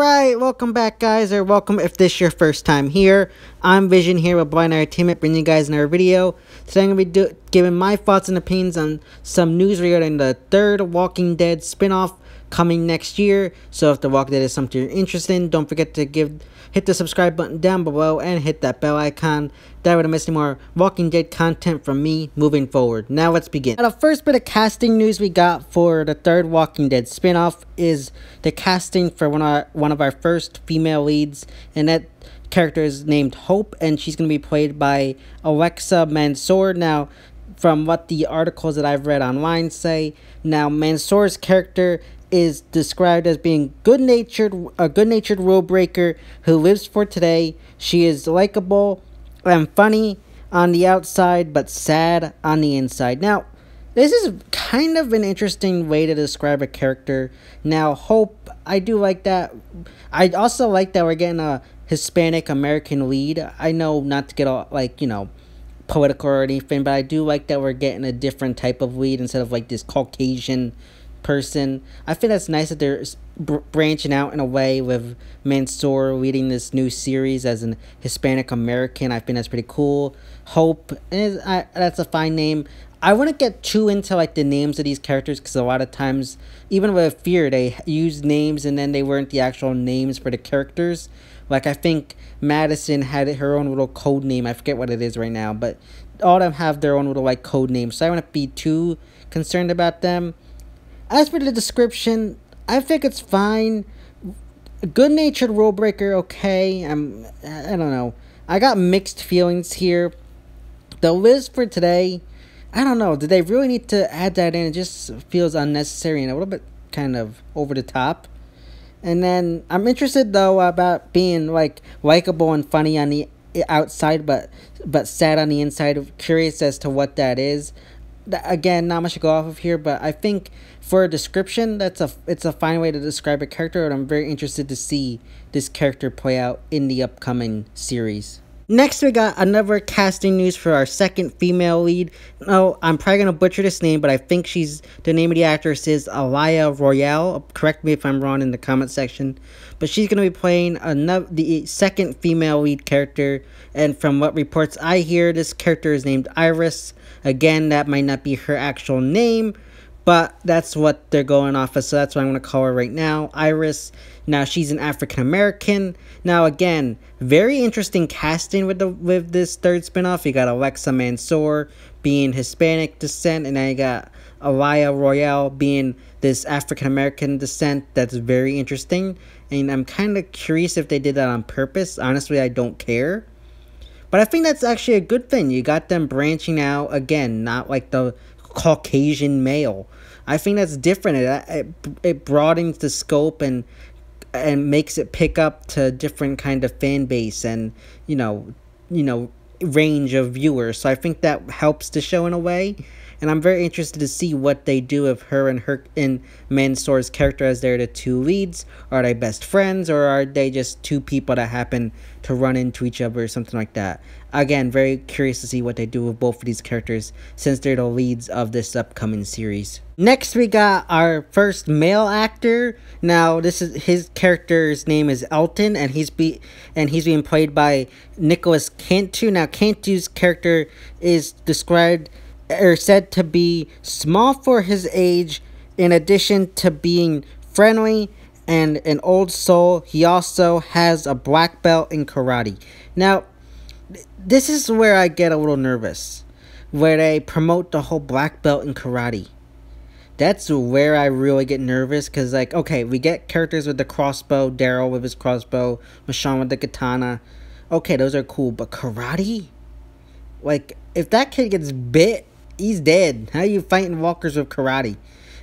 Alright, welcome back guys, or welcome if this is your first time here. I'm Vision here with Blind Entertainment, bringing you guys another video. Today I'm going to be giving my thoughts and opinions on some news regarding the third Walking Dead spinoff coming next year. So if The Walking Dead is something you're interested in, don't forget to hit the subscribe button down below and hit that bell icon. That way to miss any more Walking Dead content from me moving forward. Now let's begin. Now, the first bit of casting news we got for the third Walking Dead spinoff is the casting for one of our first female leads, and that character is named Hope, and she's going to be played by Alexa Mansour. Now, from what the articles that I've read online say, now Mansour's character is described as being a good-natured rule breaker who lives for today. She is likable and funny on the outside, but sad on the inside. Now, this is kind of an interesting way to describe a character. Now, Hope, I do like that. I also like that we're getting a Hispanic American lead. I know not to get all, like, you know, political or anything, but I do like that we're getting a different type of lead instead of like this Caucasian person. I think that's nice that they're branching out in a way with Mansour leading this new series as an Hispanic American. I think that's pretty cool. Hope, that's a fine name. I wouldn't get too into like the names of these characters, because a lot of times, even with Fear, they use names and then they weren't the actual names for the characters. Like, I think Madison had her own little code name. I forget what it is right now, but all of them have their own little like code names, so I wouldn't be too concerned about them. As for the description, I think it's fine. Good-natured rule breaker, okay. I don't know. I got mixed feelings here. The list for today, I don't know. Did they really need to add that in? It just feels unnecessary and a little bit kind of over the top. And then I'm interested though about being like likable and funny on the outside, but sad on the inside. Curious as to what that is. Again, not much to go off of here, but I think for a description, it's a fine way to describe a character, and I'm very interested to see this character play out in the upcoming series. Next, we got another casting news for our second female lead. No, I'm probably going to butcher this name, but I think the name of the actress is Alaya Royale. Correct me if I'm wrong in the comment section. But she's going to be playing the second female lead character. And from what reports I hear, this character is named Iris. Again, that might not be her actual name, but that's what they're going off of, so that's what I'm going to call her right now, Iris. Now, she's an African-American. Now, again, very interesting casting with this third spinoff. You got Alexa Mansour being Hispanic descent, and then you got Alaya Royale being this African-American descent. That's very interesting, and I'm kind of curious if they did that on purpose. Honestly, I don't care. But I think that's actually a good thing. You got them branching out, again, not like the Caucasian male. I think that's different. It broadens the scope and makes it pick up to different kind of fan base and, you know, range of viewers. So I think that helps the show in a way. And I'm very interested to see what they do with her and Mansour's character as they're the two leads. Are they best friends, or are they just two people that happen to run into each other or something like that? Again, very curious to see what they do with both of these characters since they're the leads of this upcoming series. Next, we got our first male actor. Now, his character's name is Elton, and he's being played by Nicholas Cantu. Now, Cantu's character is described or said to be small for his age. In addition to being friendly and an old soul, he also has a black belt in karate. Now, this is where I get a little nervous, where they promote the whole black belt in karate. That's where I really get nervous, because, like, okay, we get characters with the crossbow, Daryl with his crossbow, Michonne with the katana. Okay, those are cool, but karate? Like, if that kid gets bit, he's dead. How are you fighting walkers with karate?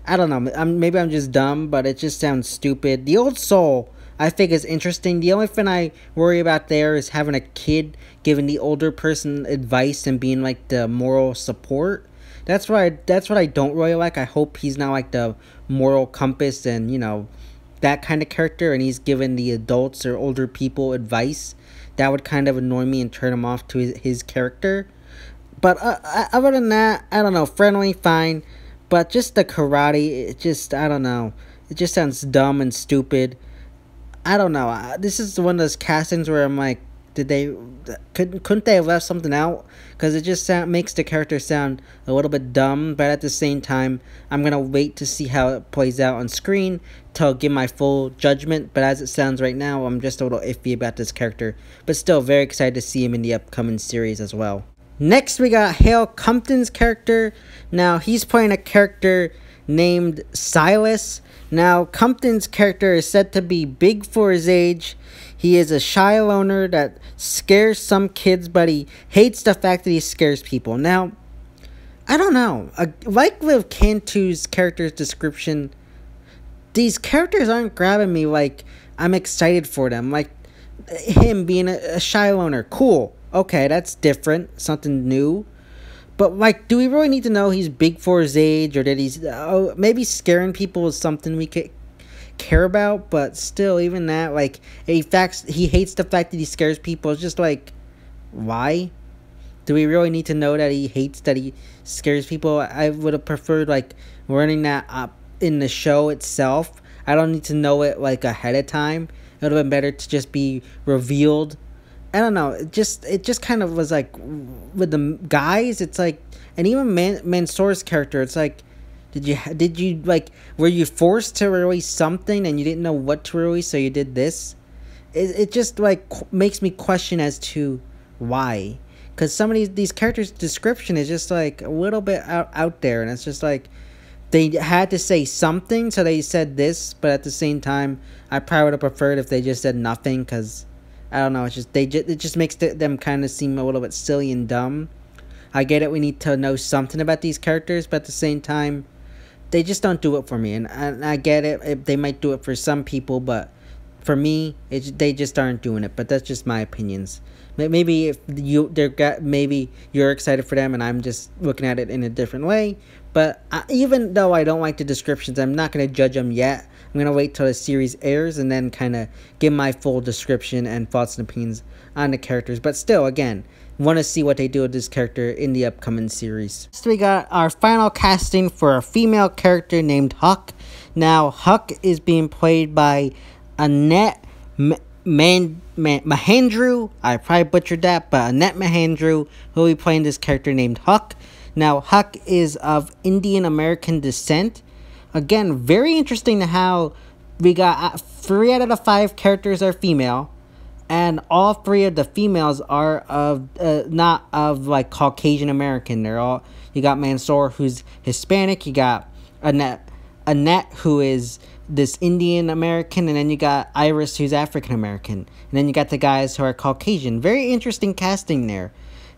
I don't know. Maybe I'm just dumb, but it just sounds stupid. The old soul, I think, is interesting. The only thing I worry about there is having a kid giving the older person advice and being like the moral support. That's what I don't really like. I hope he's not like the moral compass and, you know, that kind of character, and he's giving the adults or older people advice. That would kind of annoy me and turn him off to his character. But other than that, I don't know, friendly, fine. But just the karate, it just, I don't know. It just sounds dumb and stupid. I don't know. This is one of those castings where I'm like, couldn't they have left something out? Because it just makes the character sound a little bit dumb. But at the same time, I'm gonna wait to see how it plays out on screen to give my full judgment. But as it sounds right now, I'm just a little iffy about this character. But still, very excited to see him in the upcoming series as well. Next, we got Hale Compton's character. Now, he's playing a character named Silas. Now, Compton's character is said to be big for his age. He is a shy loner that scares some kids, but he hates the fact that he scares people. Now, I don't know. Like with Cantu's character's description, these characters aren't grabbing me like I'm excited for them. Like him being a shy loner. Cool. Okay, that's different. Something new. But, like, do we really need to know he's big for his age? Or that he's... maybe scaring people is something we could care about. But still, even that, like... he hates the fact that he scares people. It's just like... why? Do we really need to know that he hates that he scares people? I would have preferred, like, learning that up in the show itself. I don't need to know it, like, ahead of time. It would have been better to just be revealed. I don't know. It just kind of was like with the guys. It's like, and even Mansoor's character. It's like, did you like, were you forced to release something and you didn't know what to release, so you did this? It just like makes me question as to why, because some of these characters' description is just like a little bit out there, and it's just like they had to say something, so they said this. But at the same time, I probably would have preferred if they just said nothing, because. I don't know, it just makes them kind of seem a little bit silly and dumb. I get it, we need to know something about these characters, but at the same time, they just don't do it for me. And I get it, they might do it for some people, but for me, they just aren't doing it. But that's just my opinions. Maybe if maybe you're excited for them and I'm just looking at it in a different way. But even though I don't like the descriptions, I'm not going to judge them yet. I'm going to wait till the series airs and then kind of give my full description and thoughts and opinions on the characters. But still, again, want to see what they do with this character in the upcoming series. Next, we got our final casting for a female character named Huck. Now, Huck is being played by Annette Mahendru. I probably butchered that, but Annette Mahendru, who will be playing this character named Huck. Now, Huck is of Indian American descent. Again, very interesting to how we got 3 out of the 5 characters are female, and all 3 of the females are of not of like Caucasian American. They're all, you got Mansoor, who's Hispanic. You got Annette, who is this Indian American, and then you got Iris, who's African American, and then you got the guys who are Caucasian. Very interesting casting there.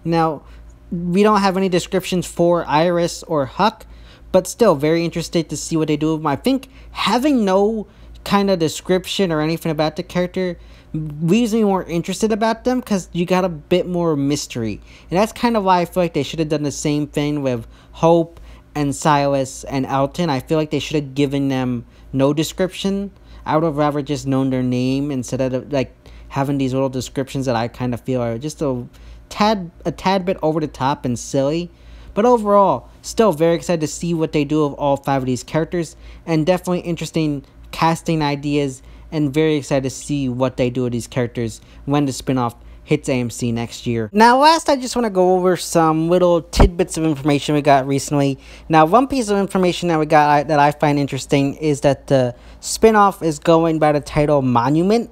Now, we don't have any descriptions for Iris or Huck, but still very interested to see what they do with them. I think having no kind of description or anything about the character leaves me more interested about them, because you got a bit more mystery. And that's kind of why I feel like they should have done the same thing with Hope and Silas and Elton. I feel like they should have given them no description. I would have rather just known their name instead of like having these little descriptions that I kind of feel are just a tad bit over the top and silly. But overall, still very excited to see what they do with all 5 of these characters, and definitely interesting casting ideas, and very excited to see what they do with these characters when the spinoff hits AMC next year. Now, last, I just want to go over some little tidbits of information we got recently. Now, one piece of information that we got that I find interesting is that the spinoff is going by the title Monument.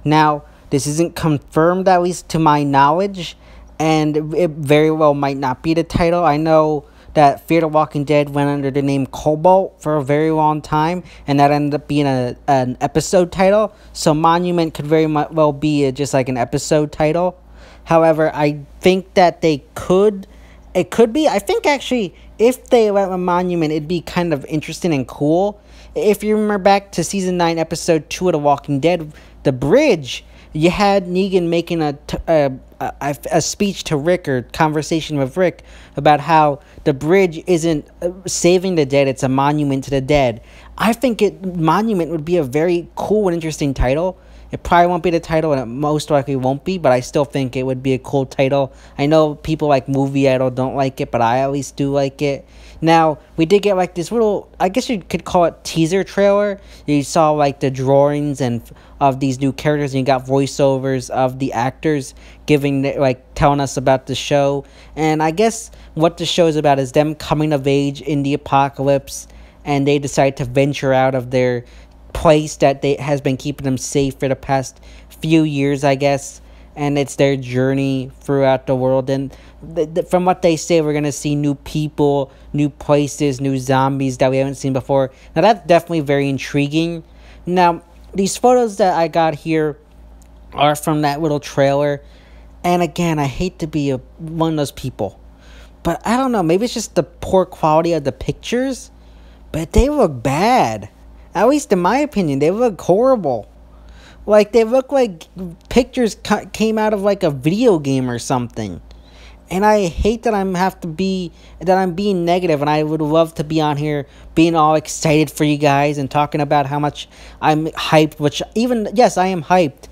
Now, this isn't confirmed, at least to my knowledge, and it very well might not be the title. I know that Fear the Walking Dead went under the name Cobalt for a very long time, and that ended up being an episode title. So Monument could very well be just like an episode title. However, I think that it could be. I think actually, if they went with Monument, it'd be kind of interesting and cool. If you remember back to season 9, episode 2 of The Walking Dead, The Bridge, you had Negan making a speech to Rick, or conversation with Rick, about how the bridge isn't saving the dead, it's a monument to the dead. I think Monument would be a very cool and interesting title. It probably won't be the title, and it most likely won't be, but I still think it would be a cool title. I know people like Movie Idol don't like it, but I at least do like it. Now, we did get like this little, I guess you could call it teaser trailer. You saw like the drawings and of these new characters, and you got voiceovers of the actors giving, like, telling us about the show. And I guess what the show is about is them coming of age in the apocalypse, and they decide to venture out of their place that they has been keeping them safe for the past few years, I guess. And it's their journey throughout the world. And from what they say, we're going to see new people, new places, new zombies that we haven't seen before. Now, that's definitely very intriguing. Now, these photos that I got here are from that little trailer. And again, I hate to be one of those people, but I don't know. Maybe it's just the poor quality of the pictures, but they look bad. At least in my opinion, they look horrible. Like, they look like pictures came out of, like, a video game or something. And I hate that I'm being negative, and I would love to be on here being all excited for you guys and talking about how much I'm hyped, which even, yes, I am hyped.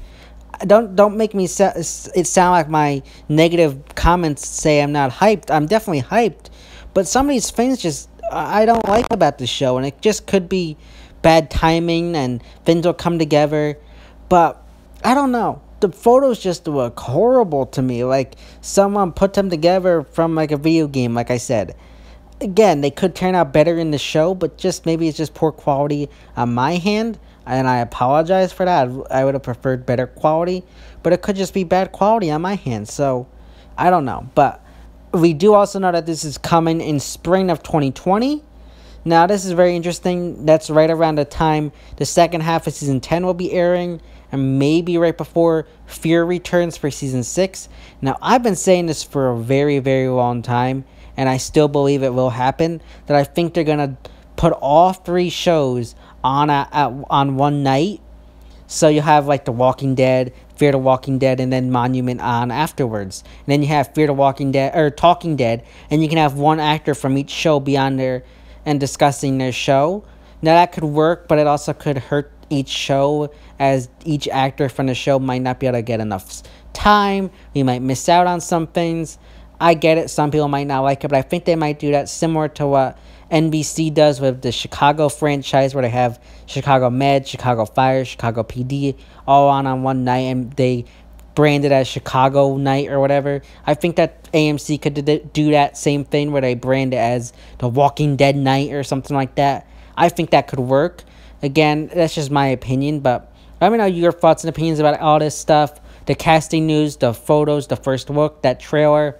Don't make me it sound like my negative comments say I'm not hyped. I'm definitely hyped. But some of these things just, I don't like about the show, and it just could be bad timing, and things will come together. But I don't know. The photos just look horrible to me. Like someone put them together from like a video game, like I said. Again, they could turn out better in the show, but just maybe it's just poor quality on my hand. And I apologize for that. I would have preferred better quality. But it could just be bad quality on my hand. So, I don't know. But we do also know that this is coming in spring of 2020. Now, this is very interesting. That's right around the time the second half of Season 10 will be airing. And maybe right before Fear returns for Season 6. Now, I've been saying this for a very, very long time. And I still believe it will happen. That I think they're going to put all 3 shows on one night. So you have like The Walking Dead, Fear the Walking Dead, and then Monument on afterwards. And then you have Fear the Walking Dead, or Talking Dead. And you can have one actor from each show be on there and discussing their show. Now that could work, but it also could hurt each show, as each actor from the show might not be able to get enough time. We might miss out on some things. I get it, some people might not like it, but I think they might do that similar to what NBC does with the Chicago franchise, where they have Chicago Med, Chicago Fire, Chicago PD all on one night, and they brand it as Chicago Night or whatever. I think that AMC could do that same thing, where they brand it as The Walking Dead Night or something like that. I think that could work. Again, that's just my opinion, but let me know your thoughts and opinions about all this stuff. The casting news, the photos, the first look, that trailer.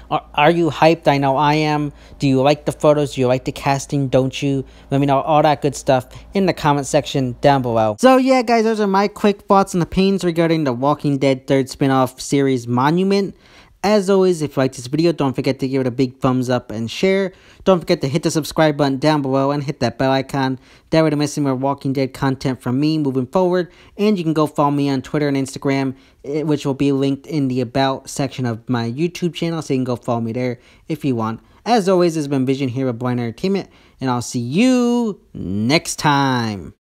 Are you hyped? I know I am. Do you like the photos? Do you like the casting? Don't you? Let me know all that good stuff in the comment section down below. So yeah, guys, those are my quick thoughts and opinions regarding the Walking Dead 3rd spin-off series Monument. As always, if you like this video, don't forget to give it a big thumbs up and share. Don't forget to hit the subscribe button down below and hit that bell icon. That way to miss more Walking Dead content from me moving forward. And you can go follow me on Twitter and Instagram, which will be linked in the About section of my YouTube channel. So you can go follow me there if you want. As always, this has been Vision here with Blind Entertainment, and I'll see you next time.